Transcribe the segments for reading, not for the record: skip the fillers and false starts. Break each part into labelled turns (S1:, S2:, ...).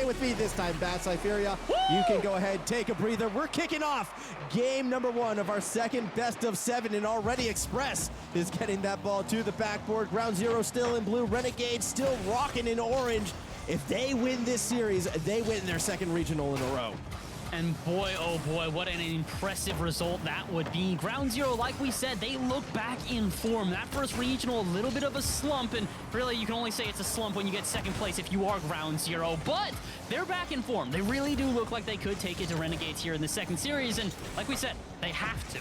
S1: stay with me this time, Bad Cypheria. You can go ahead, take a breather. We're kicking off game number 1 of our second best of 7, and already Express is getting that ball to the backboard. Ground Zero still in blue, Renegades still rocking in orange. If they win this series, they win their second regional in a row.
S2: And boy, oh boy, what an impressive result that would be. Ground Zero, like we said, they look back in form. That first regional, a little bit of a slump, and really you can only say it's a slump when you get second place if you are Ground Zero, but they're back in form. They really do look like they could take it to Renegades here in the second series, and like we said, they have to.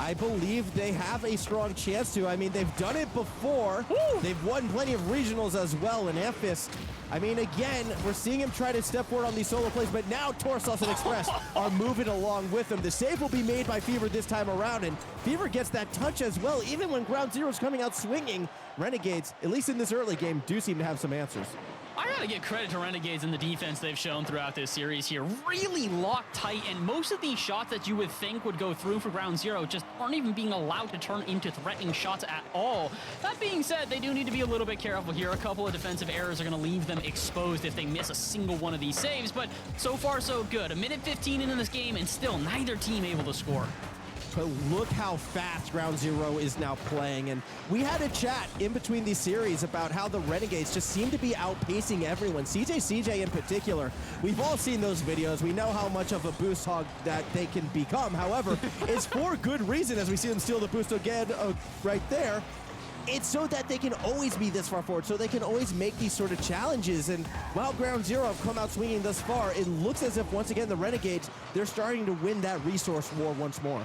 S1: I believe they have a strong chance to. I mean, they've done it before.
S2: Woo!
S1: They've won plenty of regionals as well in Amphiss. I mean, again, we're seeing him try to step forward on these solo plays, but now Torsos and Express are moving along with him. The save will be made by Fever this time around, and Fever gets that touch as well. Even when Ground Zero's coming out swinging, Renegades, at least in this early game, do seem to have some answers.
S2: I gotta give credit to Renegades and the defense they've shown throughout this series here. Really locked tight, and most of these shots that you would think would go through for Ground Zero just aren't even being allowed to turn into threatening shots at all. That being said, they do need to be a little bit careful here. A couple of defensive errors are gonna leave them exposed if they miss a single one of these saves, but so far so good. A minute 15 into this game, and still neither team able to score.
S1: But look how fast Ground Zero is now playing, and we had a chat in between these series about how the Renegades just seem to be outpacing everyone. CJ in particular, we've all seen those videos. We know how much of a boost hog that they can become. However, it's for good reason as we see them steal the boost again right there. It's so that they can always be this far forward, so they can always make these sort of challenges. And while Ground Zero have come out swinging thus far, it looks as if, once again, the Renegades, they're starting to win that resource war once more.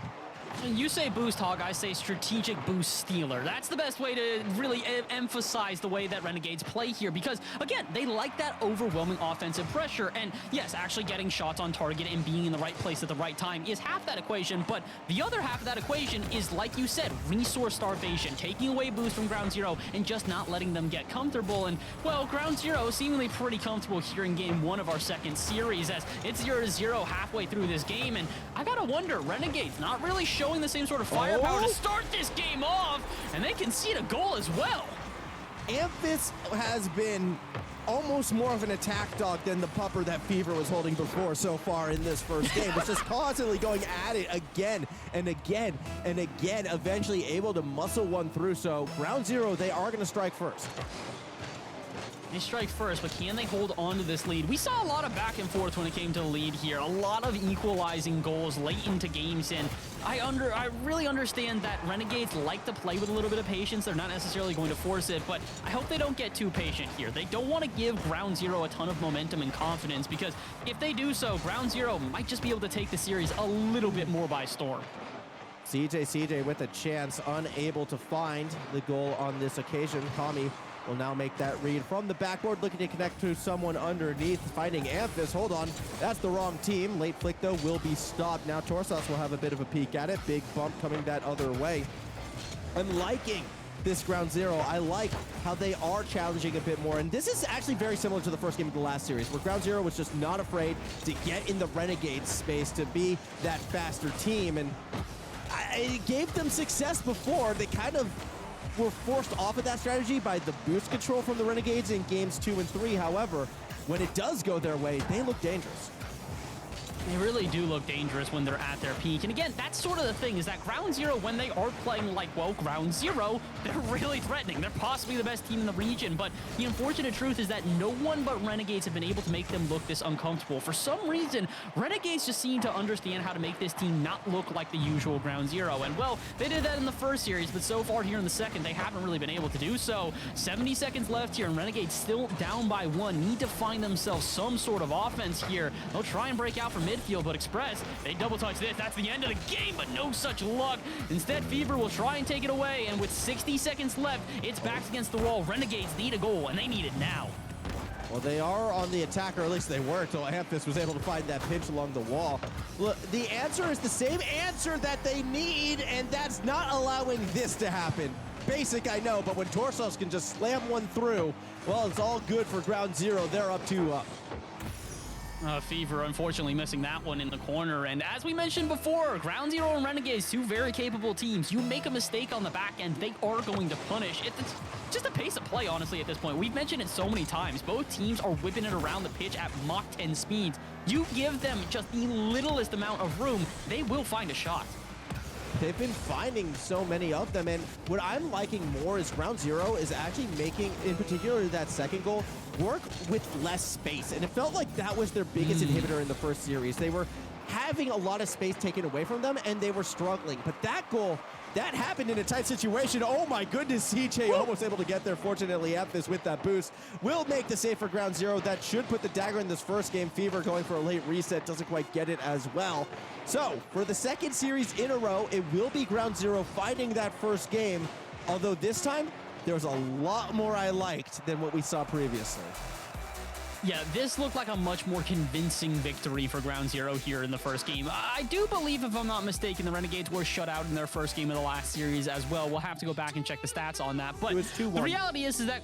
S2: You say boost hog, I say strategic boost stealer. That's the best way to really emphasize the way that Renegades play here, because again, they like that overwhelming offensive pressure, and yes, actually getting shots on target and being in the right place at the right time is half that equation, but the other half of that equation is, like you said, resource starvation, taking away boost from Ground Zero and just not letting them get comfortable. And well, Ground Zero seemingly pretty comfortable here in game 1 of our second series, as it's 0-0 halfway through this game, and I gotta wonder, Renegades not really showing the same sort of firepower to start this game off, and they concede a goal as well.
S1: Amphiss has been almost more of an attack dog than the pupper that Fever was holding before so far in this first game. It's just constantly going at it again and again and again, eventually able to muscle one through. So Ground Zero, they are going to strike first.
S2: They strike first, but can they hold on to this lead? We saw a lot of back and forth when it came to the lead here. A lot of equalizing goals late into games, and I really understand that Renegades like to play with a little bit of patience. They're not necessarily going to force it, but I hope they don't get too patient here. They don't want to give Ground Zero a ton of momentum and confidence, because if they do so, Ground Zero might just be able to take the series a little bit more by storm.
S1: CJ with a chance, unable to find the goal on this occasion. Kami will now make that read from the backboard, looking to connect to someone underneath, finding Amphiss. Hold on, that's the wrong team. Late flick, though, will be stopped. Now Torsos will have a bit of a peek at it. Big bump coming that other way. I'm liking this Ground Zero. I like how they are challenging a bit more, and this is actually very similar to the first game of the last series, where Ground Zero was just not afraid to get in the Renegade space, to be that faster team, and it gave them success before. They kind of were forced off of that strategy by the boost control from the Renegades in games 2 and 3. However, when it does go their way, they look dangerous.
S2: They really do look dangerous when they're at their peak. And again, that's sort of the thing, is that Ground Zero, when they are playing like, well, Ground Zero, they're really threatening. They're possibly the best team in the region, but the unfortunate truth is that no one but Renegades have been able to make them look this uncomfortable. For some reason, Renegades just seem to understand how to make this team not look like the usual Ground Zero. And well, they did that in the first series, but so far here in the second, they haven't really been able to do so. 70 seconds left here, and Renegades still down by 1. Need to find themselves some sort of offense here. They'll try and break out from midfield, but Express, they double touch this. That's the end of the game, but no such luck. Instead, Fever will try and take it away, and with 60 seconds left, it's backs against the wall. Renegades need a goal, and they need it now.
S1: Well, they are on the attack, or at least they were, until Amphiss was able to find that pinch along the wall. Look, the answer is the same answer that they need, and that's not allowing this to happen. Basic, I know, but when Torsos can just slam one through, well, it's all good for Ground Zero. They're up 2-up.
S2: Fever unfortunately missing that one in the corner. And as we mentioned before, Ground Zero and Renegades, two very capable teams. You make a mistake on the back end, they are going to punish. It's just a pace of play, honestly, at this point. We've mentioned it so many times. Both teams are whipping it around the pitch at Mach 10 speeds. You give them just the littlest amount of room, they will find a shot.
S1: They've been finding so many of them, and what I'm liking more is Ground Zero is actually making, in particular, that second goal, work with less space. And it felt like that was their biggest inhibitor in the first series. They were having a lot of space taken away from them, and they were struggling. But that goal, that happened in a tight situation. Oh my goodness, CJ almost able to get there. Fortunately, Emphis with that boost will make the save for Ground Zero. That should put the dagger in this first game. Fever going for a late reset, doesn't quite get it as well. So, for the second series in a row, it will be Ground Zero fighting that first game, although this time, there was a lot more I liked than what we saw previously.
S2: Yeah, this looked like a much more convincing victory for Ground Zero here in the first game. I do believe, if I'm not mistaken, the Renegades were shut out in their first game of the last series as well. We'll have to go back and check the stats on that. But
S1: it was 2-1.
S2: The reality is that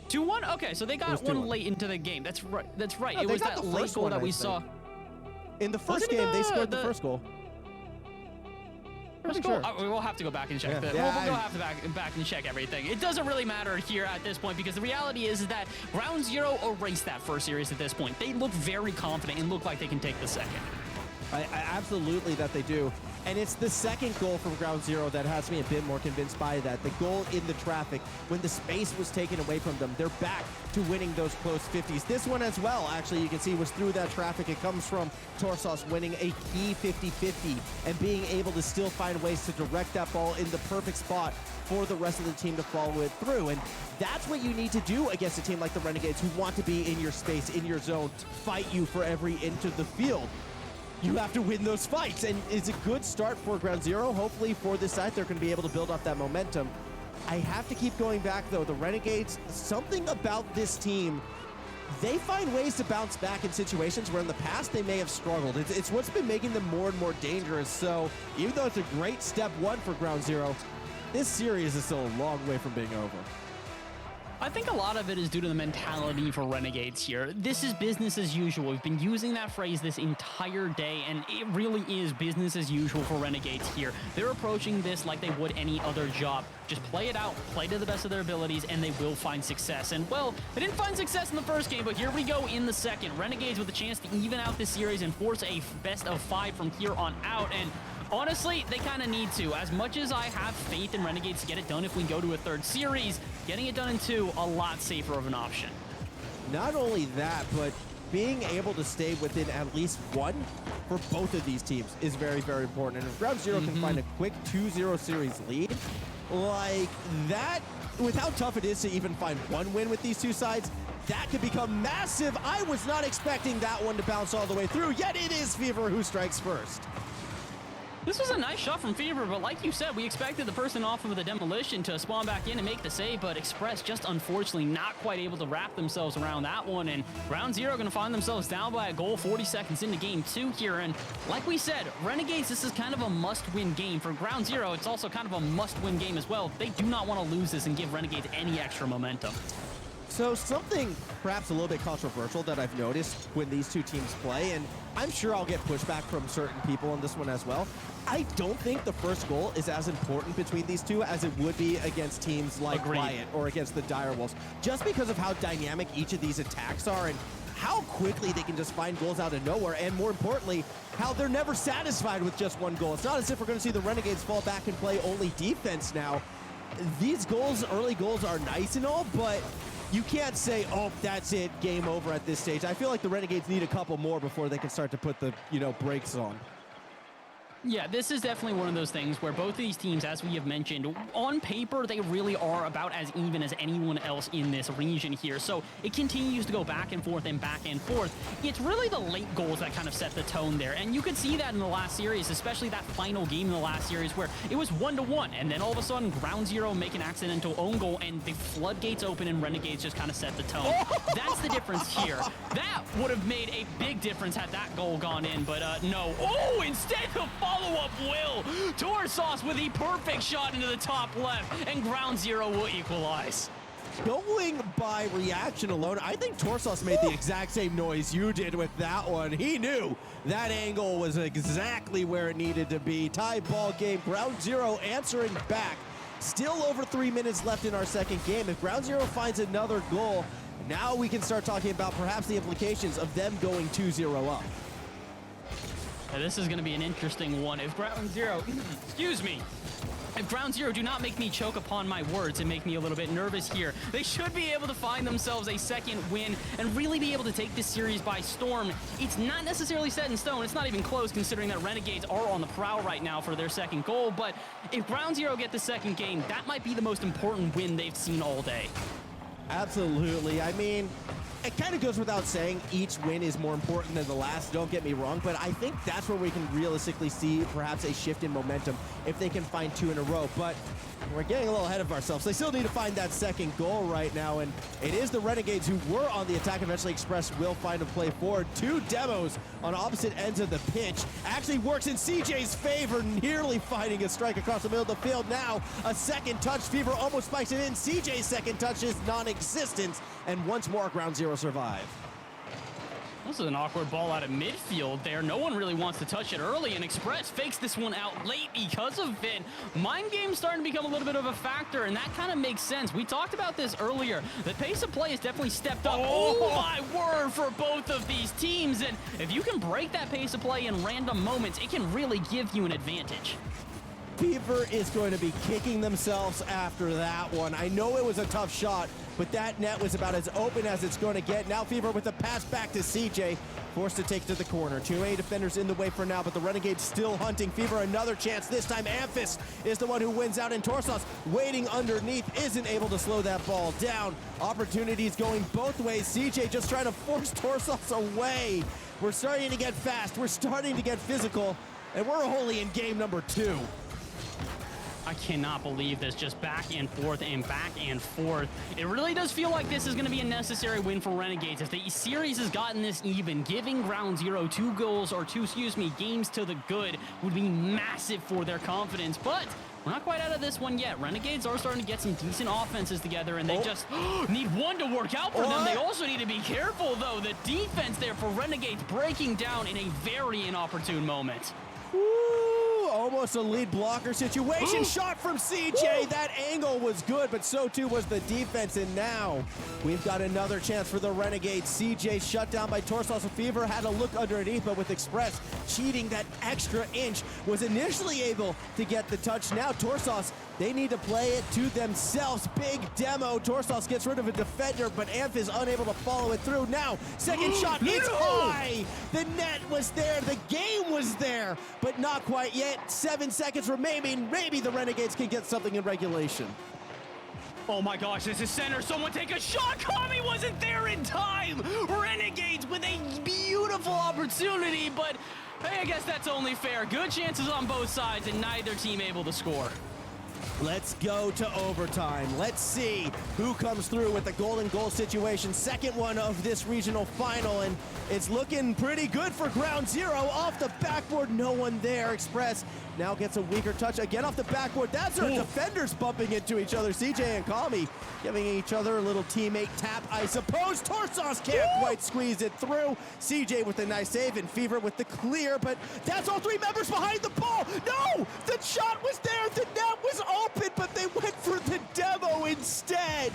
S2: 2-1? Okay, so they got one late into the game. That's right. That's right.
S1: No,
S2: it was that late goal that we saw.
S1: In the first game, they scored the first goal.
S2: Sure. We'll have to go back and check that.
S1: Yeah,
S2: we'll have to back and check everything. It doesn't really matter here at this point because the reality is that Ground Zero erased that first series at this point. They look very confident and look like they can take the second.
S1: I absolutely that they do. And it's the second goal from Ground Zero that has me a bit more convinced by that. The goal in the traffic, when the space was taken away from them, they're back to winning those close 50s. This one as well, actually, you can see was through that traffic. It comes from Torsos winning a key 50-50 and being able to still find ways to direct that ball in the perfect spot for the rest of the team to follow it through. And that's what you need to do against a team like the Renegades who want to be in your space, in your zone, fight you for every inch of the field. You have to win those fights, and it's a good start for Ground Zero. Hopefully for this side, they're going to be able to build up that momentum. I have to keep going back, though. The Renegades, something about this team, they find ways to bounce back in situations where in the past they may have struggled. It's what's been making them more and more dangerous. So even though it's a great step one for Ground Zero, this series is still a long way from being over.
S2: I think a lot of it is due to the mentality for Renegades here. This is business as usual. We've been using that phrase this entire day, and it really is business as usual for Renegades here. They're approaching this like they would any other job. Just play it out, play to the best of their abilities, and they will find success. And, well, they didn't find success in the first game, but here we go in the second. Renegades with a chance to even out this series and force a best of 5 from here on out. And honestly, they kind of need to. As much as I have faith in Renegades to get it done if we go to a third series, getting it done in 2, a lot safer of an option.
S1: Not only that, but being able to stay within at least 1 for both of these teams is very, very important. And if Ground Zero can find a quick 2-0 series lead, like that, with how tough it is to even find 1 win with these two sides, that could become massive. I was not expecting that one to bounce all the way through, yet it is Fever who strikes first.
S2: This was a nice shot from Fever, but like you said, we expected the person off of the demolition to spawn back in and make the save, but Express just unfortunately not quite able to wrap themselves around that one, and Ground Zero going to find themselves down by a goal 40 seconds into game 2 here, and like we said, Renegades, this is kind of a must-win game. For Ground Zero, it's also kind of a must-win game as well. They do not want to lose this and give Renegades any extra momentum.
S1: So something perhaps a little bit controversial that I've noticed when these two teams play, and I'm sure I'll get pushback from certain people on this one as well. I don't think the first goal is as important between these two as it would be against teams like Riot or against the Direwolves, just because of how dynamic each of these attacks are and how quickly they can just find goals out of nowhere, and more importantly, how they're never satisfied with just 1 goal. It's not as if we're going to see the Renegades fall back and play only defense now. These goals, early goals, are nice and all, but you can't say, oh, that's it, game over at this stage. I feel like the Renegades need a couple more before they can start to put the, brakes on.
S2: Yeah, this is definitely one of those things where both of these teams, as we have mentioned, on paper, they really are about as even as anyone else in this region here. So it continues to go back and forth and back and forth. It's really the late goals that kind of set the tone there. And you could see that in the last series, especially that final game in the last series where it was 1-1. And then all of a sudden, Ground Zero make an accidental own goal and the floodgates open and Renegades just kind of set the tone. That's the difference here. That would have made a big difference had that goal gone in, but no. Oh, instead of follow-up will. Torsos with the perfect shot into the top left, and Ground Zero will equalize.
S1: Going by reaction alone, I think Torsos made the exact same noise you did with that one. He knew that angle was exactly where it needed to be. Tie ball game, Ground Zero answering back. Still over 3 minutes left in our second game. If Ground Zero finds another goal, now we can start talking about perhaps the implications of them going 2-0 up.
S2: Now, this is going to be an interesting one. If Ground Zero, excuse me, if Ground Zero do not make me choke upon my words and make me a little bit nervous here, they should be able to find themselves a second win and really be able to take this series by storm. It's not necessarily set in stone. It's not even close considering that Renegades are on the prowl right now for their second goal. But if Ground Zero get the second game, that might be the most important win they've seen all day.
S1: Absolutely. I mean, it kind of goes without saying each win is more important than the last, don't get me wrong, but I think that's where we can realistically see perhaps a shift in momentum if they can find 2 in a row. But we're getting a little ahead of ourselves. They still need to find that second goal right now, and it is the Renegades who were on the attack. Eventually Express will find a play forward. 2 demos on opposite ends of the pitch. Actually works in CJ's favor, nearly finding a strike across the middle of the field. Now a second touch. Fever almost spikes it in. CJ's second touch is non-existent, and once more Ground Zero survive.
S2: This is an awkward ball out of midfield there. No one really wants to touch it early, and Express fakes this one out late because of it. Mind game's starting to become a little bit of a factor, and that kind of makes sense. We talked about this earlier. The pace of play has definitely stepped up. Oh my word, for both of these teams. And if you can break that pace of play in random moments, it can really give you an advantage.
S1: Fever is going to be kicking themselves after that one. I know it was a tough shot, but that net was about as open as it's going to get. Now Fever with the pass back to CJ, forced to take to the corner. 2A defenders in the way for now, but the Renegades still hunting. Fever another chance. This time Amphis is the one who wins out, and Torsos waiting underneath isn't able to slow that ball down. Opportunities going both ways. CJ just trying to force Torsos away. We're starting to get fast. We're starting to get physical, and we're only in game number 2.
S2: I cannot believe this, just back and forth and back and forth. It really does feel like this is going to be a necessary win for Renegades. If the series has gotten this even, giving Ground Zero 2 goals, or games to the good would be massive for their confidence. But we're not quite out of this one yet. Renegades are starting to get some decent offenses together, and they just need one to work out for them. They also need to be careful, though. The defense there for Renegades breaking down in a very inopportune moment.
S1: Ooh, almost a lead blocker situation. Shot from CJ. That angle was good, but so too was the defense. And now we've got another chance for the Renegades. CJ shut down by Torsos. Fever had a look underneath, but with Express cheating that extra inch, was initially able to get the touch. Now Torsos, they need to play it to themselves. Big demo. Torsos gets rid of a defender, but Amph is unable to follow it through. Now, second shot, it's high. The net was there. The game was there, but not quite yet. 7 seconds remaining. Maybe the Renegades can get something in regulation.
S2: Oh my gosh, this is center. Someone take a shot. Kami wasn't there in time. Renegades with a beautiful opportunity, but hey, I guess that's only fair. Good chances on both sides, and neither team able to score.
S1: Let's go to overtime. Let's see who comes through with the golden goal situation. Second one of this regional final, and it's looking pretty good for Ground Zero. Off the backboard, no one there. Express now gets a weaker touch again off the backboard. That's our defenders bumping into each other. CJ and Kami giving each other a little teammate tap, I suppose. Torsos can't quite squeeze it through. CJ with a nice save, and Fever with the clear, but that's all 3 members behind the ball. No, the shot was there. The net was open, but they went for the demo instead.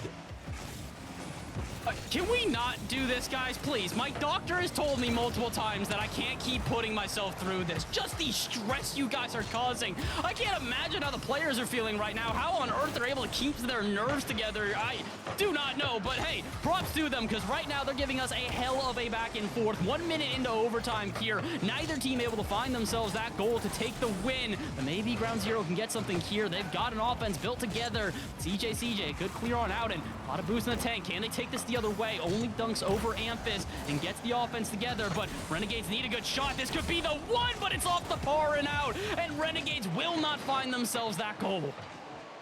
S2: Can we not do this, guys? Please. My doctor has told me multiple times that I can't keep putting myself through this. Just the stress you guys are causing. I can't imagine how the players are feeling right now. How on earth they're able to keep their nerves together, I do not know. But hey, props to them, because right now they're giving us a hell of a back and forth. 1 minute into overtime here. Neither team able to find themselves that goal to take the win. But maybe Ground Zero can get something here. They've got an offense built together. CJ, good clear on out, and a lot of boost in the tank. Can they take this the other way? Only dunks over Amphis and gets the offense together, but Renegades need a good shot. This could be the one, but it's off the par and out, and Renegades will not find themselves that goal.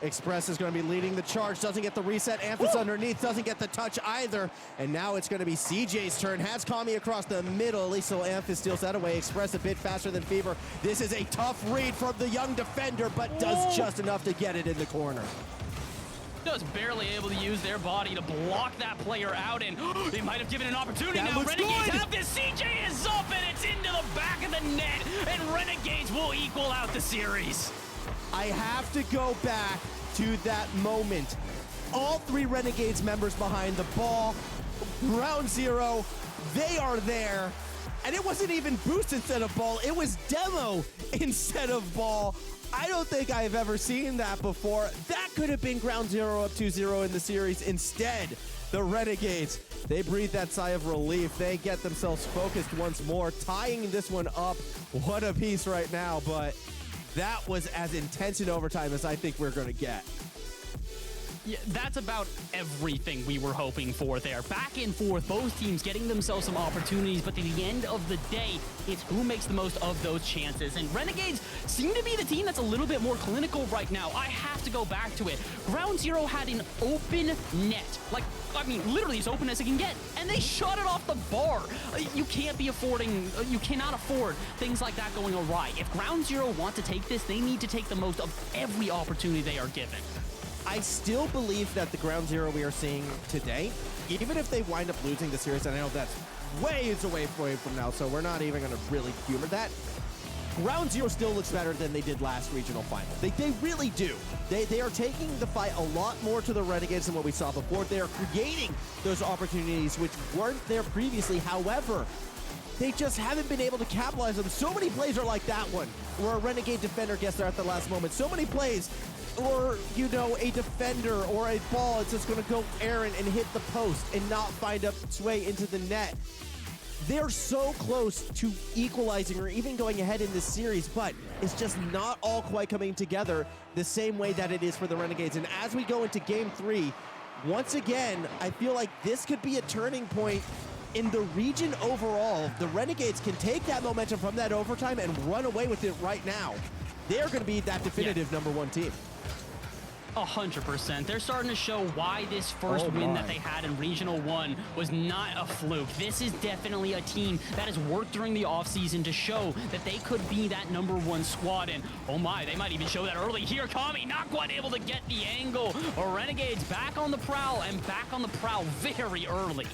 S1: Express is going to be leading the charge, doesn't get the reset. Amphis underneath, doesn't get the touch either, and now it's going to be CJ's turn. Has Kami across the middle, at least so Amphis steals that away. Express a bit faster than Fever. This is a tough read from the young defender, but does just enough to get it in the corner.
S2: just barely able to use their body to block that player out, and they might have given an opportunity.
S1: That
S2: now
S1: looks
S2: Renegades
S1: good.
S2: have this. CJ is up, and it's into the back of the net, and Renegades will equal out the series.
S1: I have to go back to that moment. All 3 Renegades members behind the ball. Ground Zero, they are there. And it wasn't even Boost instead of ball. It was Demo instead of ball. I don't think I've ever seen that before. That could have been Ground Zero up 2-0 in the series. Instead, the Renegades, they breathe that sigh of relief. They get themselves focused once more, tying this one up. What a piece right now, but that was as intense in overtime as I think we're going to get.
S2: Yeah, that's about everything we were hoping for there. Back and forth, both teams getting themselves some opportunities, but at the end of the day, it's who makes the most of those chances. And Renegades seem to be the team that's a little bit more clinical right now. I have to go back to it. Ground Zero had an open net. Like, I mean, literally as open as it can get, and they shot it off the bar. You cannot afford things like that going awry. If Ground Zero want to take this, they need to take the most of every opportunity they are given.
S1: I still believe that the Ground Zero we are seeing today, even if they wind up losing the series, and I know that's ways away from now, so we're not even going to really humor that. Ground Zero still looks better than they did last regional final. They really do. They are taking the fight a lot more to the Renegades than what we saw before. They are creating those opportunities which weren't there previously. However, they just haven't been able to capitalize on them. So many plays are like that one, where a Renegade defender gets there at the last moment. So many plays, or, you know, a defender or a ball, it's just going to go errant and hit the post and not find its way into the net. They're so close to equalizing or even going ahead in this series, but it's just not all quite coming together the same way that it is for the Renegades. And as we go into Game 3, once again, I feel like this could be a turning point in the region overall. The Renegades can take that momentum from that overtime and run away with it right now. They're going to be that definitive number 1 team.
S2: 100%. They're starting to show why this first win that they had in Regional 1 was not a fluke. This is definitely a team that has worked during the offseason to show that they could be that number 1 squad. And oh my, they might even show that early here. Kami not quite able to get the angle. Or Renegades back on the prowl, and back on the prowl very early.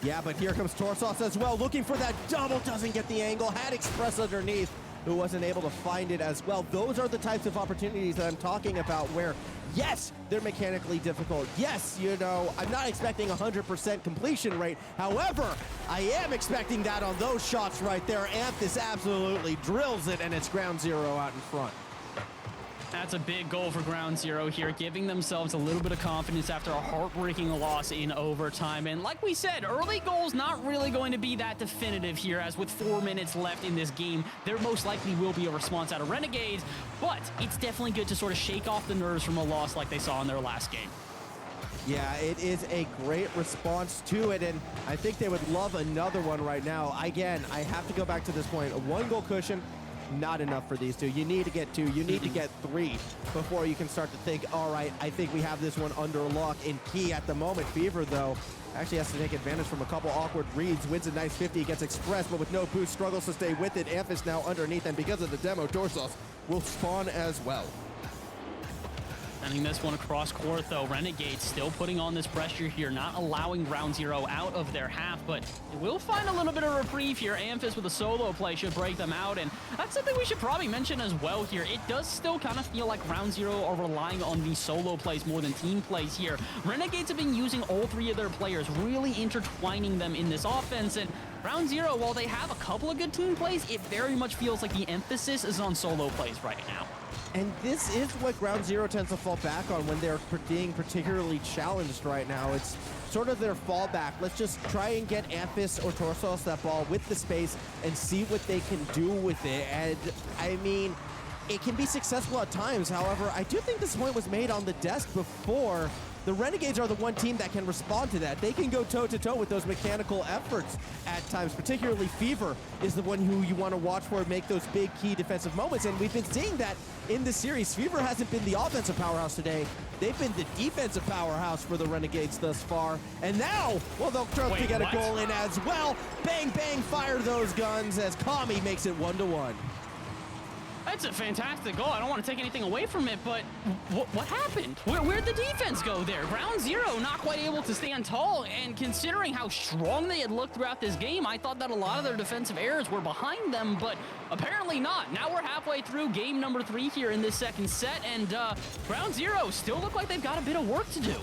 S1: Yeah, but here comes Torsos as well, looking for that double, doesn't get the angle, had Express underneath, who wasn't able to find it as well. Those are the types of opportunities that I'm talking about where, yes, they're mechanically difficult. Yes, you know, I'm not expecting 100% completion rate. However, I am expecting that on those shots right there. Anthus absolutely drills it, and it's Ground Zero out in front.
S2: That's a big goal for Ground Zero here, giving themselves a little bit of confidence after a heartbreaking loss in overtime. And like we said, early goals not really going to be that definitive here, as with 4 minutes left in this game, there most likely will be a response out of Renegades, but it's definitely good to sort of shake off the nerves from a loss like they saw in their last game.
S1: Yeah, it is a great response to it, and I think they would love another one right now. Again, I have to go back to this point. A 1-goal cushion, not enough for these two. You need to get 2. You need to get 3 before you can start to think, all right, I think we have this one under lock and key. At the moment, Fever, though, actually has to take advantage from a couple awkward reads. Wins a nice 50, gets Express, but with no boost, struggles to stay with it. Amphis now underneath, and because of the demo, Torsos will spawn as well.
S2: Sending this one across court, though. Renegades still putting on this pressure here, not allowing Ground Zero out of their half, but they will find a little bit of reprieve here. Amphis with a solo play should break them out, and that's something we should probably mention as well here. It does still kind of feel like Ground Zero are relying on these solo plays more than team plays here. Renegades have been using all 3 of their players, really intertwining them in this offense, and Ground Zero, while they have a couple of good team plays, it very much feels like the emphasis is on solo plays right now.
S1: And this is what Ground Zero tends to fall back on when they're being particularly challenged right now. It's sort of their fallback. Let's just try and get Amphis or Torsos that ball with the space and see what they can do with it. And, I mean, it can be successful at times. However, I do think this point was made on the desk before. The Renegades are the one team that can respond to that. They can go toe-to-toe with those mechanical efforts at times. Particularly Fever is the one who you want to watch for make those big key defensive moments. And we've been seeing that in the series. Fever hasn't been the offensive powerhouse today. They've been the defensive powerhouse for the Renegades thus far. And now, well, they'll try to get a goal in as well. Bang, bang, fire those guns as Kami makes it 1-1.
S2: That's a fantastic goal. I don't want to take anything away from it, but what happened? Where'd the defense go there? Ground Zero not quite able to stand tall, and considering how strong they had looked throughout this game, I thought that a lot of their defensive errors were behind them, but apparently not. Now we're halfway through game number 3 here in this second set, and Ground Zero still look like they've got a bit of work to do.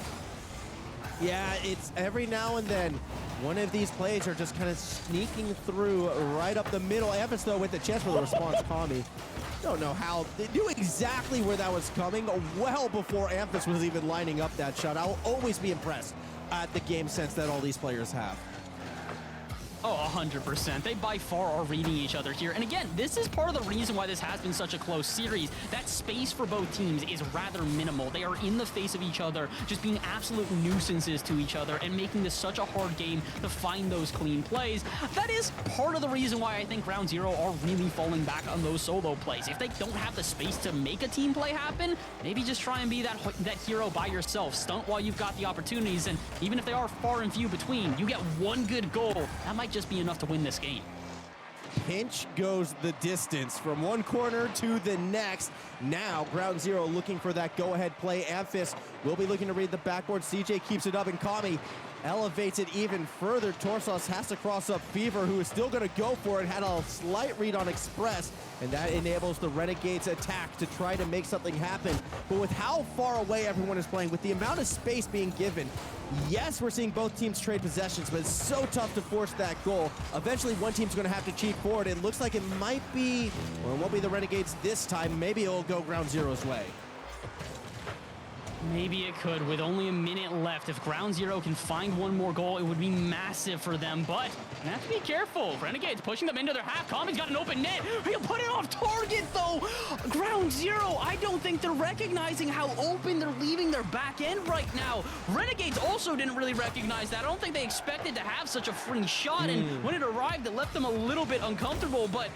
S1: Yeah, it's every now and then one of these plays are just kind of sneaking through right up the middle. Amphiss, though, with the chance for the response, Kami. Don't know how. They knew exactly where that was coming well before Amphiss was even lining up that shot. I'll always be impressed at the game sense that all these players have.
S2: Oh, 100%. They by far are reading each other here. And again, this is part of the reason why this has been such a close series. That space for both teams is rather minimal. They are in the face of each other, just being absolute nuisances to each other and making this such a hard game to find those clean plays. That is part of the reason why I think Ground Zero are really falling back on those solo plays. If they don't have the space to make a team play happen, maybe just try and be that hero by yourself. Stunt while you've got the opportunities, and even if they are far and few between, you get one good goal. That might just be enough to win this game.
S1: Pinch goes the distance from one corner to the next. Now Ground Zero looking for that go-ahead play. Amphiss will be looking to read the backboard. CJ keeps it up, and Kami elevates it even further. Torsos has to cross up Fever, who is still going to go for it. Had a slight read on Express, and that enables the Renegades attack to try to make something happen. But with how far away everyone is playing, with the amount of space being given, yes, we're seeing both teams trade possessions, but it's so tough to force that goal. Eventually, one team's going to have to cheat forward. It looks like it might be, well, it won't be the Renegades this time. Maybe it'll go Ground Zero's way.
S2: Maybe it could, with only a minute left. If Ground Zero can find one more goal, it would be massive for them, but they have to be careful. Renegades pushing them into their half. Kami's got an open net. He'll put it off target, though. Ground Zero, I don't think they're recognizing how open they're leaving their back end right now. Renegades also didn't really recognize that. I don't think they expected to have such a free shot, and when it arrived, it left them a little bit uncomfortable, but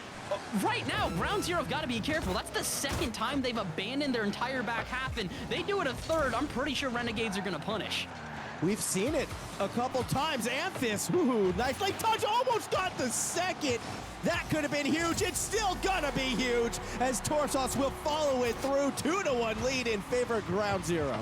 S2: right now, Ground Zero've got to be careful. That's the second time they've abandoned their entire back half, and they do it a third. I'm pretty sure Renegades are going to punish.
S1: We've seen it a couple times. Amphiss, ooh, nice late touch, almost got the second. That could have been huge. It's still gonna be huge, as Torsos will follow it through. 2-1 lead in favor of Ground Zero.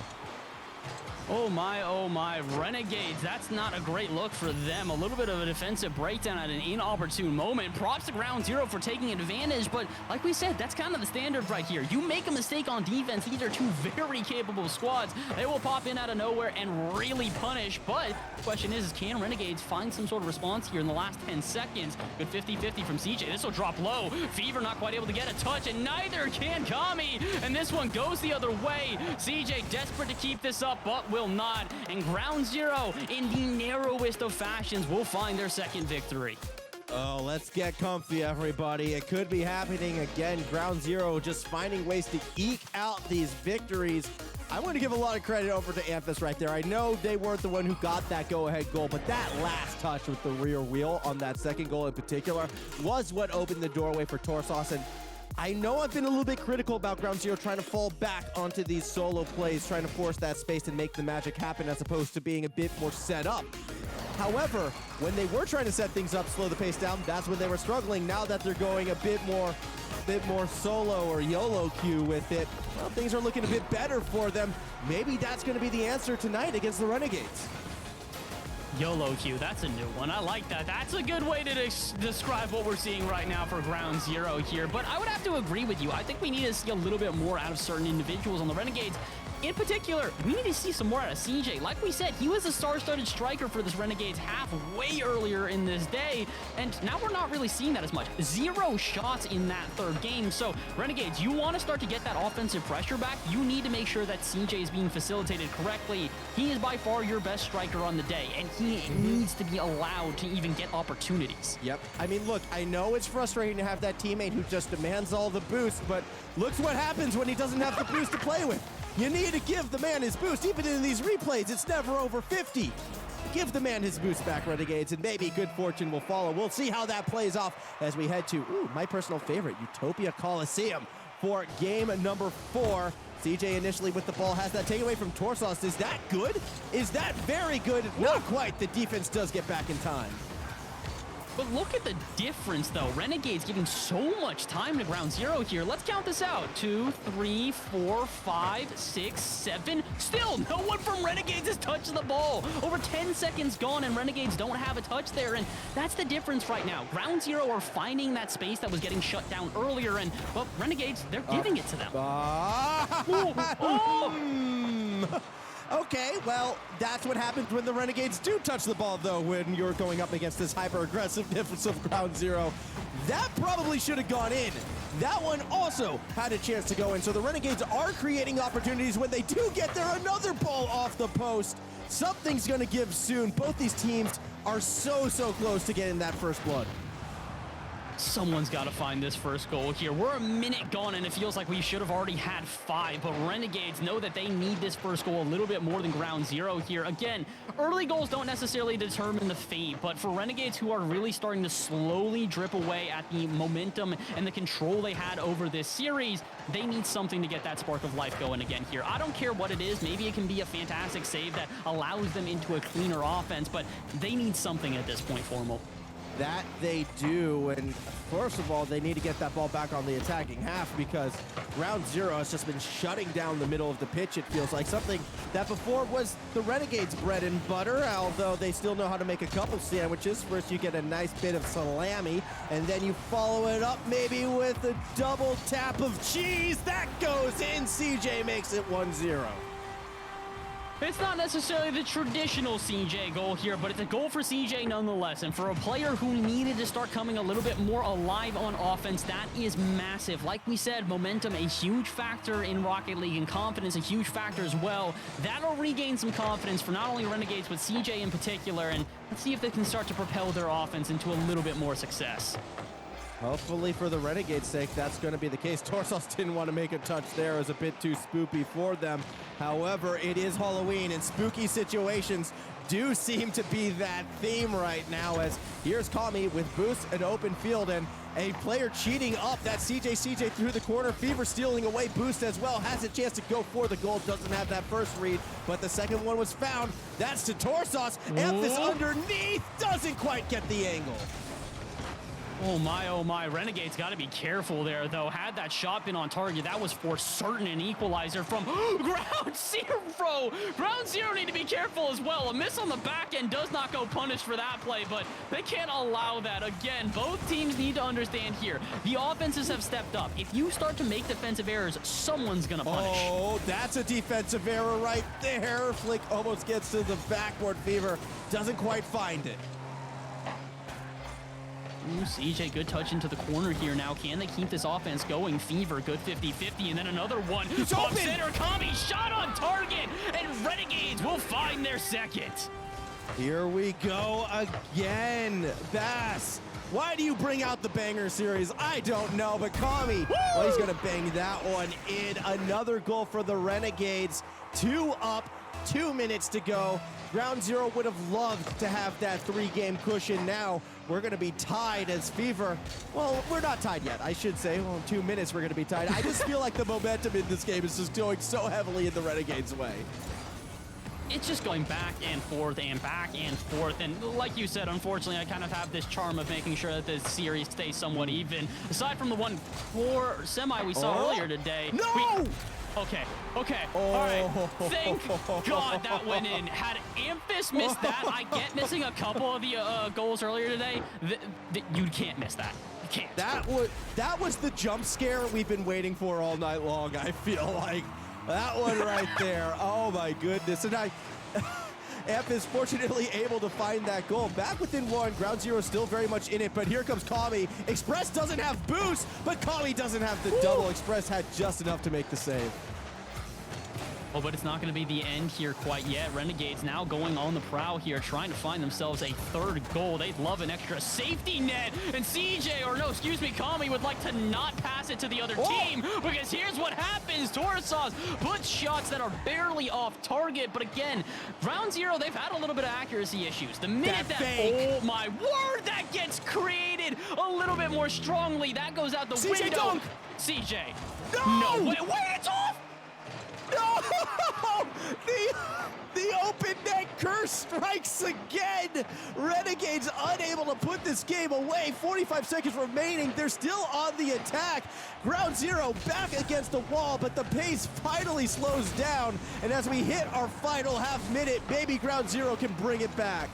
S2: Oh my, Renegades, that's not a great look for them. A little bit of a defensive breakdown at an inopportune moment. Props to Ground Zero for taking advantage, but like we said, that's kind of the standard right here. You make a mistake on defense, these are two very capable squads. They will pop in out of nowhere and really punish, but the question is can Renegades find some sort of response here in the last 10 seconds? Good 50-50 from CJ. This will drop low. Fever not quite able to get a touch, and neither can Kami, and this one goes the other way. CJ desperate to keep this up, but will not, and Ground Zero, in the narrowest of fashions, will find their second victory.
S1: Oh, let's get comfy, everybody. It could be happening again. Ground Zero just finding ways to eke out these victories. I want to give a lot of credit over to Amphiss right there. I know they weren't the one who got that go-ahead goal, but that last touch with the rear wheel on that second goal in particular was what opened the doorway for Torsos. And I know I've been a little bit critical about Ground Zero trying to fall back onto these solo plays, trying to force that space and make the magic happen as opposed to being a bit more set up. However, when they were trying to set things up, slow the pace down, that's when they were struggling. Now that they're going a bit more solo or YOLO queue with it, well, things are looking a bit better for them. Maybe that's going to be the answer tonight against the Renegades.
S2: YOLO Q, that's a new one. I like that. That's a good way to describe what we're seeing right now for Ground Zero here. But I would have to agree with you. I think we need to see a little bit more out of certain individuals on the Renegades. In particular, we need to see some more out of CJ. Like we said, he was a star-studded striker for this Renegades half way earlier in this day, and now we're not really seeing that as much. 0 shots in that third game. So, Renegades, you want to start to get that offensive pressure back, you need to make sure that CJ is being facilitated correctly. He is by far your best striker on the day, and he needs to be allowed to even get opportunities.
S1: Yep. I mean, look, I know it's frustrating to have that teammate who just demands all the boost, but look what happens when he doesn't have the boost to play with. You need to give the man his boost. Even in these replays, it's never over 50. Give the man his boost back, Renegades, and maybe good fortune will follow. We'll see how that plays off as we head to, my personal favorite, Utopia Coliseum for game number 4. CJ initially with the ball has that takeaway from Torsos. Is that good? Is that very good? Not quite. The defense does get back in time.
S2: But look at the difference, though. Renegades giving so much time to ground zero here. Let's count this out. 2, 3, 4, 5, 6, 7. Still, no one from Renegades has touched the ball. Over 10 seconds gone, and Renegades don't have a touch there, and that's the difference right now. Ground zero are finding that space that was getting shut down earlier, and, well, Renegades, they're giving it to them.
S1: Okay, well, that's what happens when the Renegades do touch the ball, though, when you're going up against this hyper-aggressive defensive ground zero. That probably should have gone in. That one also had a chance to go in, so the Renegades are creating opportunities. When they do get there, another ball off the post. Something's going to give soon. Both these teams are so close to getting that first blood.
S2: Someone's got to find this first goal here. We're a minute gone, and it feels like we should have already had 5, but Renegades know that they need this first goal a little bit more than ground zero here. Again, early goals don't necessarily determine the fate, but for Renegades, who are really starting to slowly drip away at the momentum and the control they had over this series, they need something to get that spark of life going again here. I don't care what it is. Maybe it can be a fantastic save that allows them into a cleaner offense, but they need something at this point, Formal.
S1: That they do, and first of all, they need to get that ball back on the attacking half, because ground zero has just been shutting down the middle of the pitch. It feels like something that before was the Renegades' bread and butter, although they still know how to make a couple sandwiches. First, you get a nice bit of salami, and then you follow it up maybe with a double tap of cheese. That goes in. CJ makes it 1-0.
S2: It's not necessarily the traditional CJ goal here, but it's a goal for CJ nonetheless. And for a player who needed to start coming a little bit more alive on offense, that is massive. Like we said, momentum, a huge factor in Rocket League, and confidence, a huge factor as well. That'll regain some confidence for not only Renegades, but CJ in particular. And let's see if they can start to propel their offense into a little bit more success.
S1: Hopefully for the Renegades' sake, that's going to be the case. Torsos didn't want to make a touch there. It was a bit too spoopy for them. However, it is Halloween, and spooky situations do seem to be that theme right now, as here's Kami with boost and open field, and a player cheating up. That CJ through the corner. Fever stealing away boost as well. Has a chance to go for the goal. Doesn't have that first read, but the second one was found. That's to Torsos. Emphas underneath. Doesn't quite get the angle.
S2: Oh my, Renegades got to be careful there, though. Had that shot been on target, that was for certain an equalizer from ground zero. Ground zero need to be careful as well. A miss on the back end does not go punished for that play, but they can't allow that. Again, both teams need to understand here, the offenses have stepped up. If you start to make defensive errors, someone's going to punish.
S1: Oh, that's a defensive error right there. Flick almost gets to the backboard. Fever doesn't quite find it.
S2: Ooh, CJ, good touch into the corner here now. Can they keep this offense going? Fever, good 50-50, and then another one. Top center, Kami, shot on target, and Renegades will find their second.
S1: Here we go again. Bass, why do you bring out the banger series? I don't know, but Kami, well, he's gonna bang that one in. Another goal for the Renegades. 2 up, 2 minutes to go. Ground zero would have loved to have that 3-game cushion. Now we're going to be tied as Fever. Well, we're not tied yet, I should say. Well, in 2 minutes we're going to be tied. I just feel like the momentum in this game is just going so heavily in the Renegades' way.
S2: It's just going back and forth and back and forth. And like you said, unfortunately, I kind of have this charm of making sure that the series stays somewhat even. Aside from the 1-4 semi we saw earlier today.
S1: No!
S2: Okay. All right. Thank God that went in. Had Emphas missed that, I get missing a couple of the goals earlier today. You can't miss that. You can't.
S1: That was the jump scare we've been waiting for all night long, I feel like. That one right there. Oh, my goodness. And Emphas fortunately able to find that goal. Back within 1. Ground zero still very much in it, but here comes Kami. Express doesn't have boost, but Kami doesn't have the double. Express had just enough to make the save.
S2: Oh, but it's not going to be the end here quite yet. Renegades now going on the prowl here, trying to find themselves a 3rd goal. They'd love an extra safety net. And Kami would like to not pass it to the other team, because here's what happens. Torsos puts shots that are barely off target. But again, ground zero, they've had a little bit of accuracy issues. The minute oh my word, that gets created a little bit more strongly. That goes out the window.
S1: Dunk.
S2: CJ.
S1: No!
S2: Wait, it's off!
S1: No! The open net curse strikes again. Renegades unable to put this game away. 45 seconds remaining. They're still on the attack. Ground Zero back against the wall, but the pace finally slows down. And as we hit our final half minute, maybe Ground Zero can bring it back.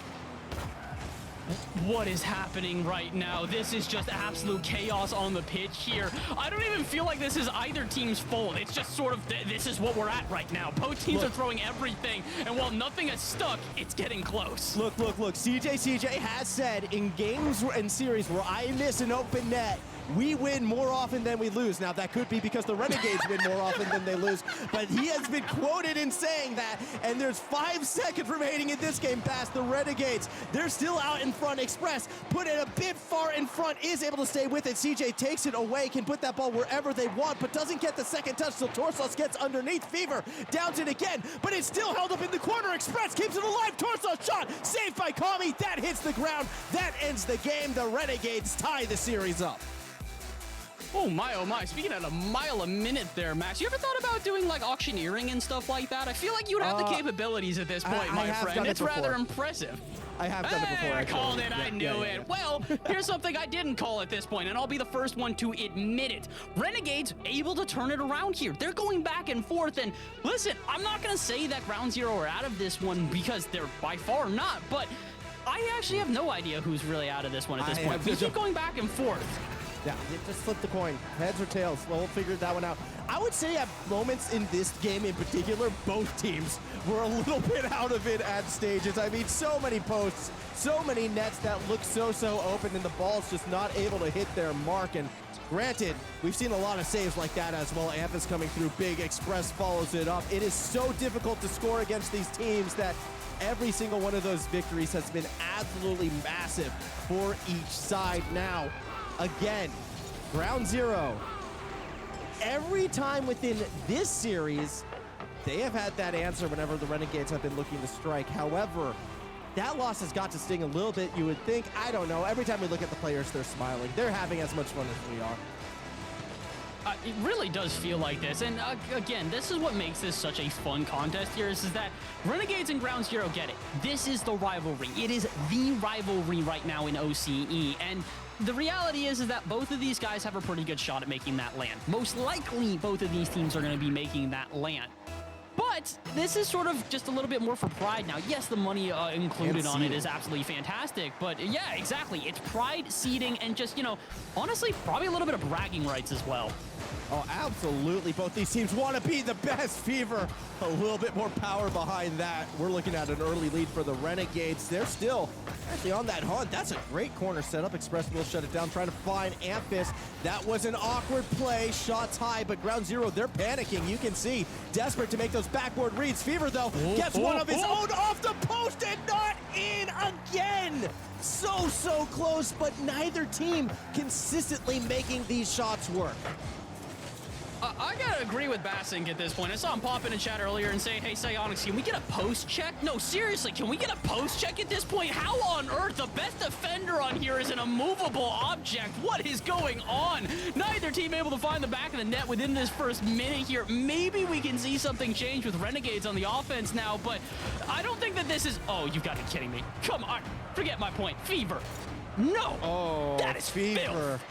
S2: What is happening right now? This is just absolute chaos on the pitch here. I don't even feel like this is either team's fault. It's just sort of, this is what we're at right now. Both teams are throwing everything, and while nothing is stuck, it's getting close.
S1: Look. CJ has said in games and series where I miss an open net, we win more often than we lose. Now, that could be because the Renegades win more often than they lose, but he has been quoted in saying that, and there's 5 seconds remaining in this game past the Renegades. They're still out in front. Express put it a bit far in front, is able to stay with it. CJ takes it away, can put that ball wherever they want, but doesn't get the second touch till Torsos gets underneath. Fever downs it again, but it's still held up in the corner. Express keeps it alive. Torsos shot, saved by Kami. That hits the ground. That ends the game. The Renegades tie the series up.
S2: Oh my, speaking at a mile a minute there, Max, you ever thought about doing like auctioneering and stuff like that? I feel like you'd have the capabilities at this point, my friend. It's rather impressive.
S1: I have done it before.
S2: I called it, I knew it. Well, here's something I didn't call at this point, and I'll be the first one to admit it. Renegades able to turn it around here. They're going back and forth, and listen, I'm not gonna say that Ground Zero are out of this one because they're by far not, but I actually have no idea who's really out of this one at this point. We keep going back and forth.
S1: Yeah, just flip the coin. Heads or tails. We'll figure that one out. I would say at moments in this game in particular, both teams were a little bit out of it at stages. I mean, so many posts, so many nets that look so open, and the ball's just not able to hit their mark. And granted, we've seen a lot of saves like that as well. Amp is coming through big. Express follows it up. It is so difficult to score against these teams that every single one of those victories has been absolutely massive for each side. Now, again, Ground Zero, every time within this series, they have had that answer whenever the Renegades have been looking to strike. However, that loss has got to sting a little bit, you would think. I don't know. Every time we look at the players, they're smiling. They're having as much fun as we are.
S2: It really does feel like this, and again, this is what makes this such a fun contest here, is that Renegades and Ground Zero get it. This is the rivalry. It is the rivalry right now in OCE, and the reality is that both of these guys have a pretty good shot at making that land. Most likely, both of these teams are going to be making that land. But this is sort of just a little bit more for pride now. Yes, the money included on it is absolutely fantastic, but yeah, exactly. It's pride, seeding, and just, you know, honestly, probably a little bit of bragging rights as well.
S1: Oh, absolutely. Both these teams want to be the best. Fever, a little bit more power behind that. We're looking at an early lead for the Renegades. They're still actually on that hunt. That's a great corner setup. Express will shut it down, trying to find Amphis. That was an awkward play. Shots high, but Ground Zero, they're panicking. You can see, desperate to make those backboard reads. Fever, though, gets one of his own off the post and not in again. So close, but neither team consistently making these shots work.
S2: I gotta agree with Bassink at this point. I saw him pop in a chat earlier and say, hey, Psyonix, can we get a post check? No, seriously, can we get a post check at this point? How on earth? The best defender on here is an immovable object. What is going on? Neither team able to find the back of the net within this first minute here. Maybe we can see something change with Renegades on the offense now, but I don't think that this is... Oh, you've got to be kidding me. Come on, forget my point. Fever. No.
S1: Oh,
S2: that is
S1: Fever.
S2: filth.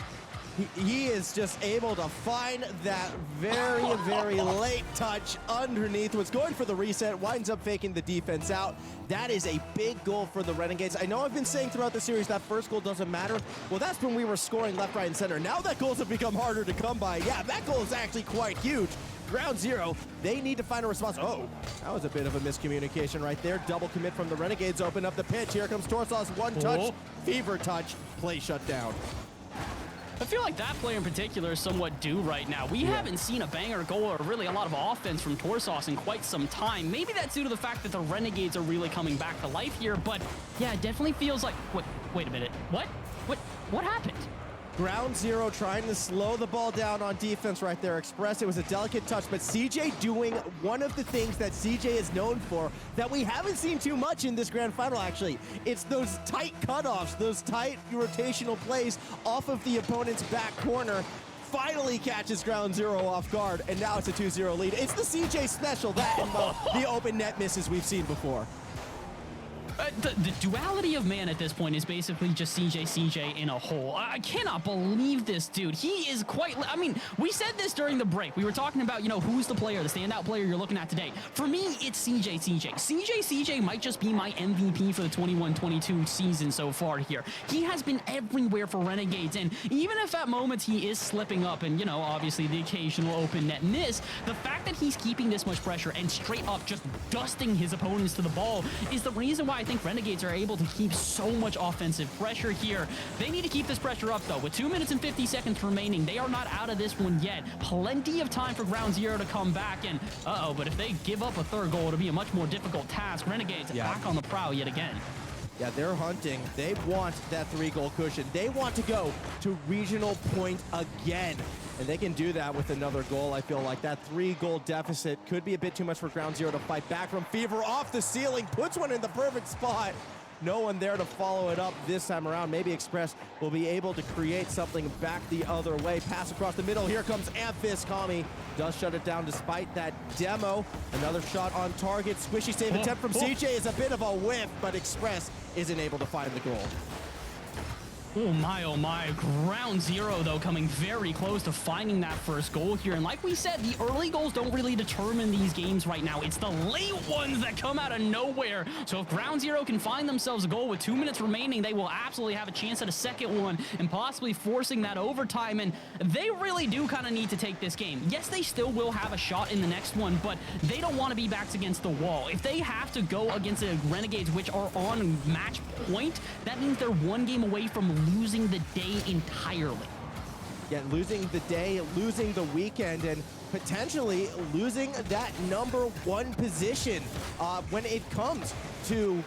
S1: He is just able to find that very late touch underneath. Was going for the reset, winds up faking the defense out. That is a big goal for the Renegades. I know I've been saying throughout the series that first goal doesn't matter. Well, that's when we were scoring left, right, and center. Now that goals have become harder to come by. Yeah, that goal is actually quite huge. Ground Zero, they need to find a response. Oh, that was a bit of a miscommunication right there. Double commit from the Renegades. Open up the pitch. Here comes Torsos. One touch, Fever touch, play shut down.
S2: I feel like that player in particular is somewhat due right now. We haven't seen a banger goal or really a lot of offense from Torsos in quite some time. Maybe that's due to the fact that the Renegades are really coming back to life here, but yeah, it definitely feels like... Wait a minute. What happened?
S1: Ground Zero trying to slow the ball down on defense right there. Express, it was a delicate touch, but CJ doing one of the things that CJ is known for that we haven't seen too much in this grand final, actually. It's those tight cutoffs, those tight rotational plays off of the opponent's back corner. finally catches Ground Zero off guard, and now it's a 2-0 lead. It's the CJ special, that and the open net misses we've seen before.
S2: The duality of man at this point is basically just CJ in a hole. I cannot believe this dude. He is quite, I mean, we said this during the break. We were talking about, you know, who's the player, the standout player you're looking at today. For me, it's CJ might just be my MVP for the 21-22 season so far here. He has been everywhere for Renegades, and even if at moments he is slipping up and, you know, obviously the occasional open net miss, the fact that he's keeping this much pressure and straight up just dusting his opponents to the ball is the reason why I think Renegades are able to keep so much offensive pressure here. They need to keep this pressure up, though. With 2 minutes and 50 seconds remaining, they are not out of this one yet. Plenty of time for Ground Zero to come back, and but if they give up a third goal, it'll be a much more difficult task. Renegades back on the prowl yet again.
S1: Yeah, they're hunting. They want that 3-goal cushion. They want to go to regional point again. And they can do that with another goal. I feel like that 3-goal deficit could be a bit too much for Ground Zero to fight back from. Fever off the ceiling, puts one in the perfect spot. No one there to follow it up this time around. Maybe Express will be able to create something back the other way. Pass across the middle. Here comes Amphis. Kami does shut it down despite that demo. Another shot on target. Squishy save attempt from CJ is a bit of a whiff, but Express isn't able to find the goal.
S2: Oh my. Ground Zero, though, coming very close to finding that first goal here. And like we said, the early goals don't really determine these games right now. It's the late ones that come out of nowhere. So if Ground Zero can find themselves a goal with 2 minutes remaining, they will absolutely have a chance at a second one and possibly forcing that overtime. And they really do kind of need to take this game. Yes, they still will have a shot in the next one, but they don't want to be backs against the wall. If they have to go against the Renegades, which are on match point, that means they're one game away from losing the day entirely.
S1: Yeah, losing the day, losing the weekend, and potentially losing that #1 position when it comes to,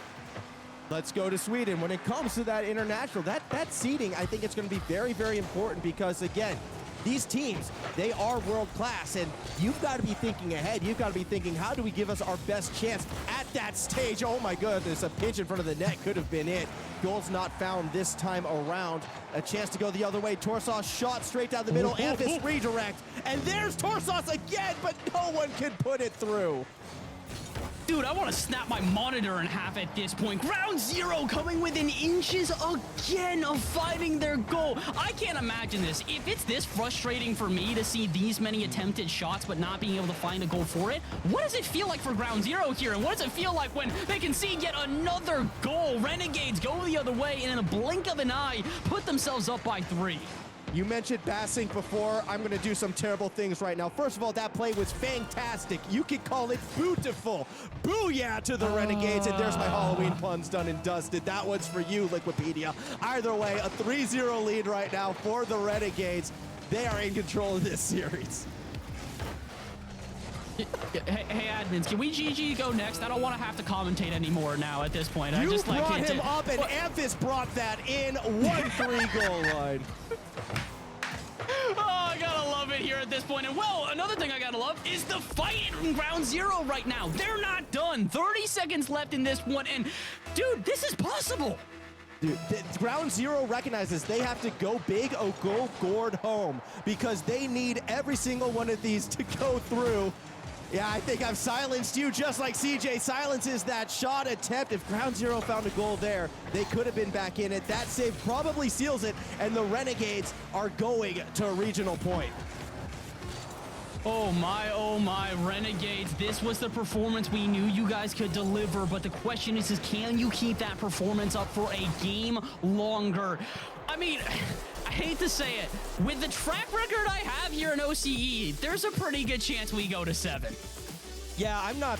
S1: let's go to Sweden, when it comes to that international, that seeding, I think it's going to be very, very important because, again, these teams, they are world class, and you've got to be thinking ahead. You've got to be thinking, how do we give us our best chance at that stage? Oh my goodness, a pitch in front of the net could have been it. Goals not found this time around. A chance to go the other way. Torsos shot straight down the middle. Amphis redirect, and there's Torsos again, but no one can put it through.
S2: Dude, I want to snap my monitor in half at this point. Ground Zero coming within inches again of finding their goal. I can't imagine this. If it's this frustrating for me to see these many attempted shots but not being able to find a goal for it, what does it feel like for Ground Zero here? And what does it feel like when they can see yet another goal? Renegades go the other way and in a blink of an eye put themselves up by 3.
S1: You mentioned Bassink before. I'm going to do some terrible things right now. First of all, that play was fantastic. You could call it beautiful. Booyah to the Renegades. And there's my Halloween puns done and dusted. That one's for you, Liquipedia. Either way, a 3-0 lead right now for the Renegades. They are in control of this series.
S2: Hey, admins, can we GG go next? I don't want to have to commentate anymore now at this point. I just
S1: brought him up, and Amphis brought that in. 1-3 goal line.
S2: Oh, I gotta love it here at this point. And well, another thing I gotta love is the fight in Ground Zero right now. They're not done. 30 seconds left in this one, and dude, this is possible.
S1: Dude, Ground Zero recognizes they have to go big or go gourd home because they need every single one of these to go through. Yeah, I think I've silenced you just like CJ silences that shot attempt. If Ground Zero found a goal there, they could have been back in it. That save probably seals it, and the Renegades are going to a regional point.
S2: Oh my, Renegades. This was the performance we knew you guys could deliver, but the question is can you keep that performance up for a game longer? I mean, I hate to say it, with the track record I have here in OCE, there's a pretty good chance we go to 7.
S1: Yeah, I'm not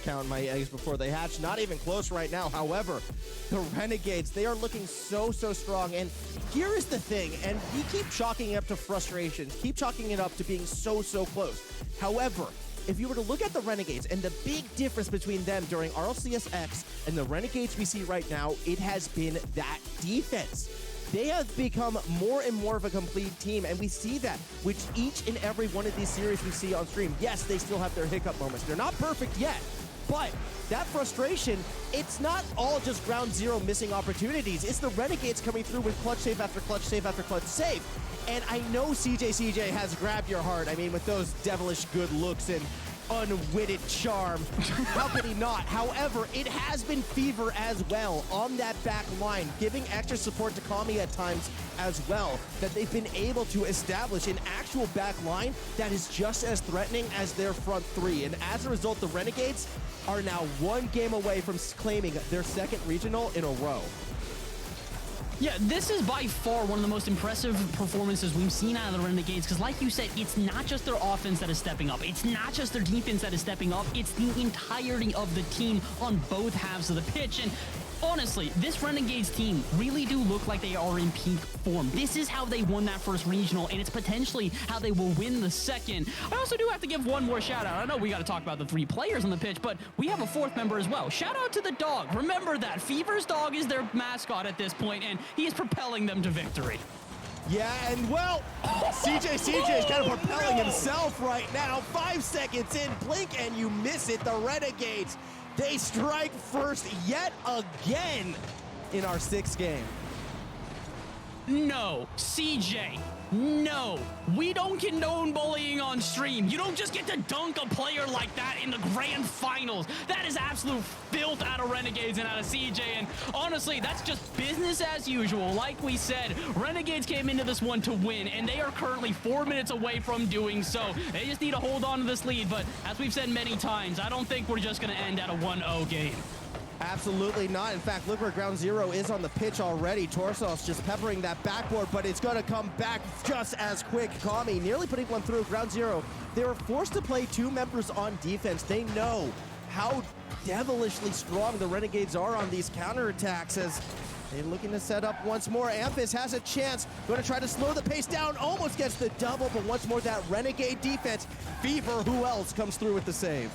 S1: counting my eggs before they hatch. Not even close right now. However, the Renegades, they are looking so strong. And here is the thing, and we keep chalking it up to frustration, keep chalking it up to being so close. However, if you were to look at the Renegades and the big difference between them during RLCS X and the Renegades we see right now, it has been that defense. They have become more and more of a complete team, and we see that with each and every one of these series we see on stream. Yes, they still have their hiccup moments. They're not perfect yet, but that frustration, it's not all just Ground Zero missing opportunities. It's the Renegades coming through with clutch save after clutch save after clutch save. And I know CJ has grabbed your heart. I mean, with those devilish good looks and unwitted charm, how could he not? However, it has been Fever as well on that back line, giving extra support to Kami at times as well, that they've been able to establish an actual back line that is just as threatening as their front three. And as a result, the Renegades are now one game away from claiming their second regional in a row.
S2: Yeah, this is by far one of the most impressive performances we've seen out of the Renegades, because like you said, it's not just their offense that is stepping up. It's not just their defense that is stepping up. It's the entirety of the team on both halves of the pitch. And honestly, this Renegades team really do look like they are in peak form. This is how they won that first regional, and it's potentially how they will win the second. I also do have to give one more shout out. I know we got to talk about the 3 players on the pitch, but we have a 4th member as well. Shout out to the dog. Remember that Fever's dog is their mascot at this point, and he is propelling them to victory.
S1: Yeah, and well, CJ is kind of propelling himself right now. 5 seconds in, blink and you miss it. The Renegades, they strike first yet again in our 6th game.
S2: No, CJ, no. We don't condone bullying on stream. You don't just get to dunk a player like that in the grand finals. That is absolute filth out of Renegades and out of CJ. And honestly, that's just business as usual. Like we said, Renegades came into this one to win, and they are currently 4 minutes away from doing so. They just need to hold on to this lead. But as we've said many times, I don't think we're just going to end at a 1-0 game.
S1: Absolutely not. In fact, look where Ground Zero is on the pitch already. Torsos just peppering that backboard, but it's going to come back just as quick. Kami nearly putting one through. Ground Zero, they were forced to play 2 members on defense. They know how devilishly strong the Renegades are on these counterattacks as they're looking to set up once more. Amphis has a chance. Going to try to slow the pace down. Almost gets the double, but once more that Renegade defense. Fever, who else, comes through with the save.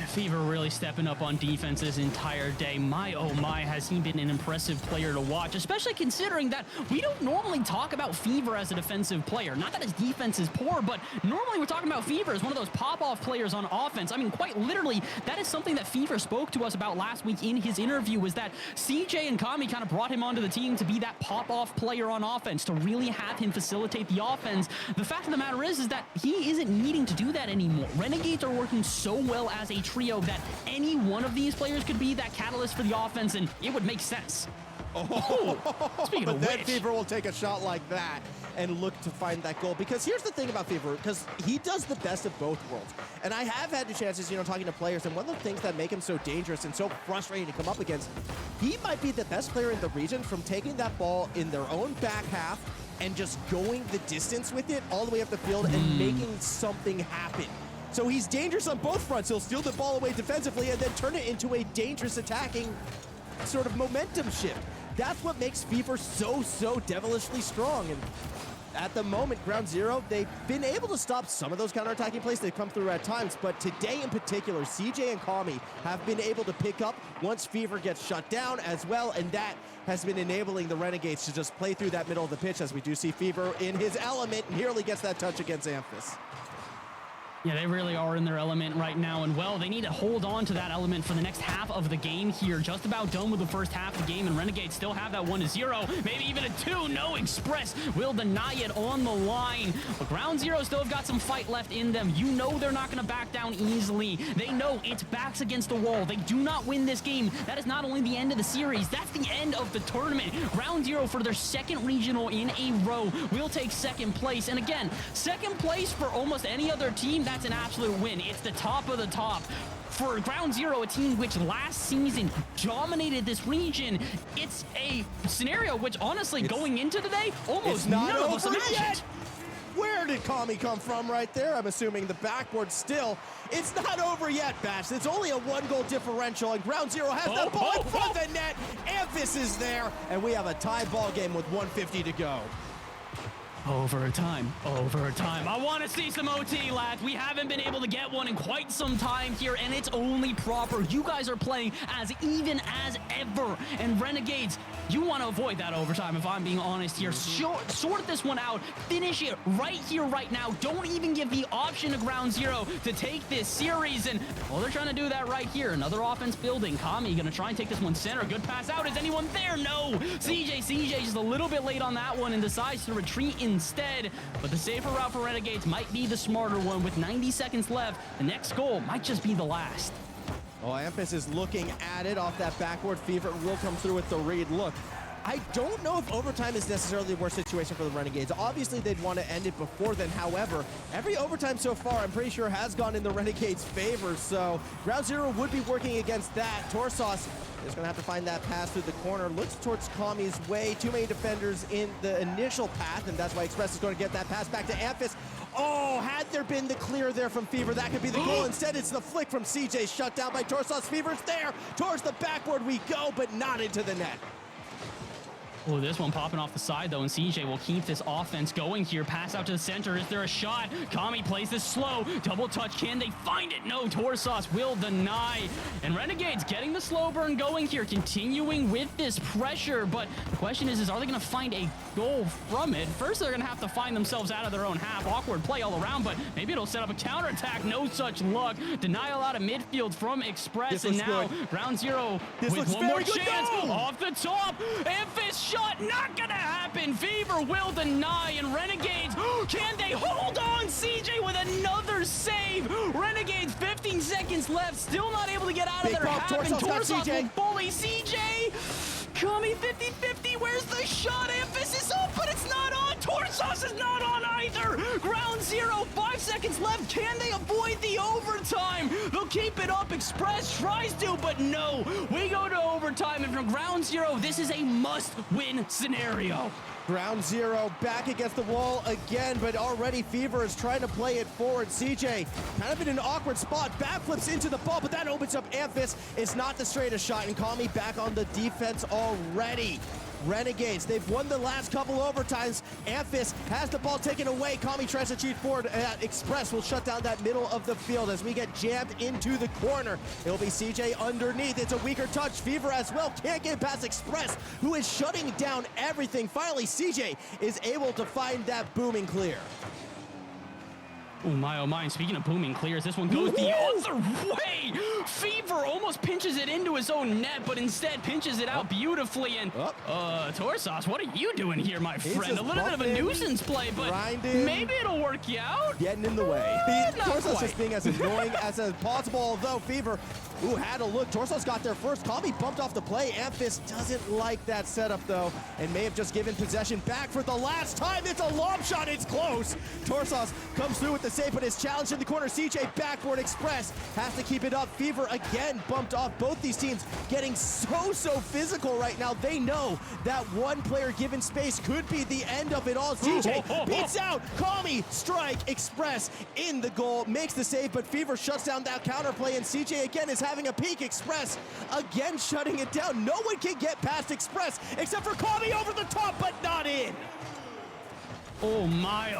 S2: Fever really stepping up on defense this entire day. My, oh my, has he been an impressive player to watch, especially considering that we don't normally talk about Fever as a defensive player. Not that his defense is poor, but normally we're talking about Fever as one of those pop-off players on offense. I mean, quite literally, that is something that Fever spoke to us about last week in his interview, was that CJ and Kami kind of brought him onto the team to be that pop-off player on offense, to really have him facilitate the offense. The fact of the matter is that he isn't needing to do that anymore. Renegades are working so well as a trio that any one of these players could be that catalyst for the offense, and it would make sense. Speaking of
S1: then
S2: which,
S1: Fever will take a shot like that and look to find that goal. Because here's the thing about Fever, because he does the best of both worlds. And I have had the chances, you know, talking to players, and one of the things that make him so dangerous and so frustrating to come up against, he might be the best player in the region from taking that ball in their own back half and just going the distance with it all the way up the field and making something happen. So he's dangerous on both fronts. He'll steal the ball away defensively and then turn it into a dangerous attacking sort of momentum shift. That's what makes Fever so devilishly strong. And at the moment, Ground Zero, they've been able to stop some of those counterattacking plays that come through at times, but today in particular, CJ and Kami have been able to pick up once Fever gets shut down as well, and that has been enabling the Renegades to just play through that middle of the pitch, as we do see Fever in his element, and nearly gets that touch against Amphis.
S2: Yeah, they really are in their element right now, and well, they need to hold on to that element for the next half of the game here. Just about done with the first half of the game, and Renegades still have that 1-0, maybe even a 2. No, Express will deny it on the line. But Ground Zero still have got some fight left in them. You know they're not going to back down easily. They know it's backs against the wall. They do not win this game. That is not only the end of the series, that's the end of the tournament. Ground Zero, for their second regional in a row, will take second place. And again, second place for almost any other team, that's an absolute win. It's the top of the top. For Ground Zero, a team which last season dominated this region, it's a scenario which, honestly, going into today, almost none of us imagined. Yet.
S1: Where did Kami come from right there? I'm assuming the backboard still. It's not over yet, Bash. It's only a 1-goal differential, and Ground Zero has the ball in front of the net. Amphis is there, and we have a tie ball game with 1:50 to go.
S2: Overtime. I want to see some OT, lads. We haven't been able to get one in quite some time here, and it's only proper. You guys are playing as even as ever, and Renegades, you want to avoid that overtime, if I'm being honest here. Sort this one out. Finish it right here, right now. Don't even give the option to Ground Zero to take this series, and well, they're trying to do that right here. Another offense building. Kami going to try and take this one center. Good pass out. Is anyone there? No. CJ just a little bit late on that one and decides to retreat instead, but the safer route for Renegades might be the smarter one. With 90 seconds left, the next goal might just be the last.
S1: Oh, Amphis is looking at it off that backward. Fever will come through with the read. Look, I don't know if overtime is necessarily the worst situation for the Renegades. Obviously, they'd want to end it before then. However, every overtime so far, I'm pretty sure, has gone in the Renegades' favor. So Ground Zero would be working against that. Torsos is going to have to find that pass through the corner. Looks towards Kami's way. Too many defenders in the initial path, and that's why Express is going to get that pass back to Amphis. Oh, had there been the clear there from Fever, that could be the goal. Instead, it's the flick from CJ, shut down by Torsos. Fever's there. Towards the backboard we go, but not into the net.
S2: Oh, this one popping off the side, though, and CJ will keep this offense going here. Pass out to the center. Is there a shot? Kami plays this slow. Double touch. Can they find it? No, Torsos will deny. And Renegades getting the slow burn going here, continuing with this pressure. But the question is are they going to find a goal from it? First, they're going to have to find themselves out of their own half. Awkward play all around, but maybe it'll set up a counterattack. No such luck. Denial out of midfield from Express, and now
S1: good.
S2: Ground Zero with one more chance. Off the top. Amphis shot, not gonna happen. Fever will deny, and Renegades, can they hold on? CJ with another save. Renegades, 15 seconds left, still not able to get out of their half, and Torsos will bully CJ. Kami 50-50, where's the shot? Amphis is up, but it's not on. Torsos is not on either. Ground Zero, 5 seconds left. Can they avoid the overtime? They'll keep it up. Express tries to, but no. We go to overtime, and from Ground Zero, this is a must-win scenario.
S1: Ground Zero back against the wall again, but already Fever is trying to play it forward. CJ kind of in an awkward spot, backflips into the ball, but that opens up Amphis. It's not the straightest shot, and Kami back on the defense already. Renegades, they've won the last couple overtimes. Amphis has the ball taken away. Kami tries to cheat forward. Express will shut down that middle of the field as we get jammed into the corner. It'll be CJ underneath. It's a weaker touch. Fever as well can't get past Express, who is shutting down everything. Finally, CJ is able to find that booming clear.
S2: Oh my, and speaking of booming clears, this one goes the other way. Fever almost pinches it into his own net, but instead pinches it out beautifully. And Torsos, what are you doing here, my friend? A little bit of a nuisance play, but maybe it'll work you out.
S1: Getting in the way. Torsos just being as annoying as possible, although Fever had a look. Torsos got there first. Kami bumped off the play. Amphis doesn't like that setup, though, and may have just given possession back for the last time. It's a lob shot. It's close. Torsos comes through with the save, but is challenged in the corner. CJ backboard. Express has to keep it up. Fever again bumped off. Both these teams getting so physical right now. They know that one player given space could be the end of it all. CJ beats out. Kami strike. Express in the goal. Makes the save, but Fever shuts down that counterplay, and CJ again is having a peek. Express again shutting it down. No one can get past Express except for Kami over the top, but not in.
S2: Oh my.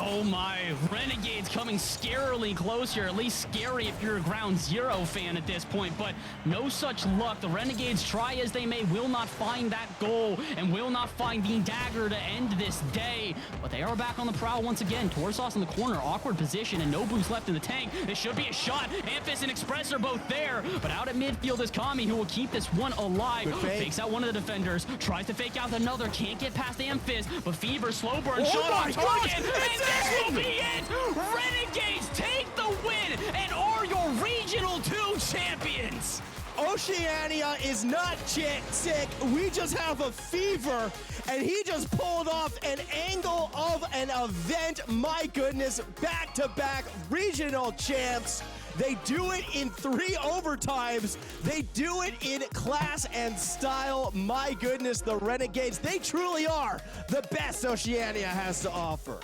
S2: Renegades coming scarily close here, at least scary if you're a Ground Zero fan at this point, but no such luck. The Renegades, try as they may, will not find that goal and will not find the dagger to end this day, but they are back on the prowl once again. Torsos in the corner, awkward position, and no boost left in the tank. This should be a shot. Amphis and Express are both there, but out at midfield is Kami, who will keep this one alive. Fakes out one of the defenders, tries to fake out another, can't get past Amphis, but Fever slow burn shot on target, and this will be it! Renegades take the win and are your Regional 2 champions!
S1: Oceania is not sick. We just have a Fever, and he just pulled off an angle of an event. My goodness, back-to-back regional champs. They do it in 3 overtimes. They do it in class and style. My goodness, the Renegades, they truly are the best Oceania has to offer.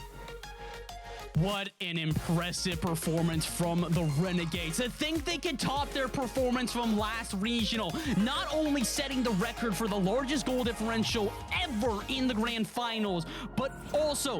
S2: What an impressive performance from the Renegades. To think they could top their performance from last regional, not only setting the record for the largest goal differential ever in the grand finals, but also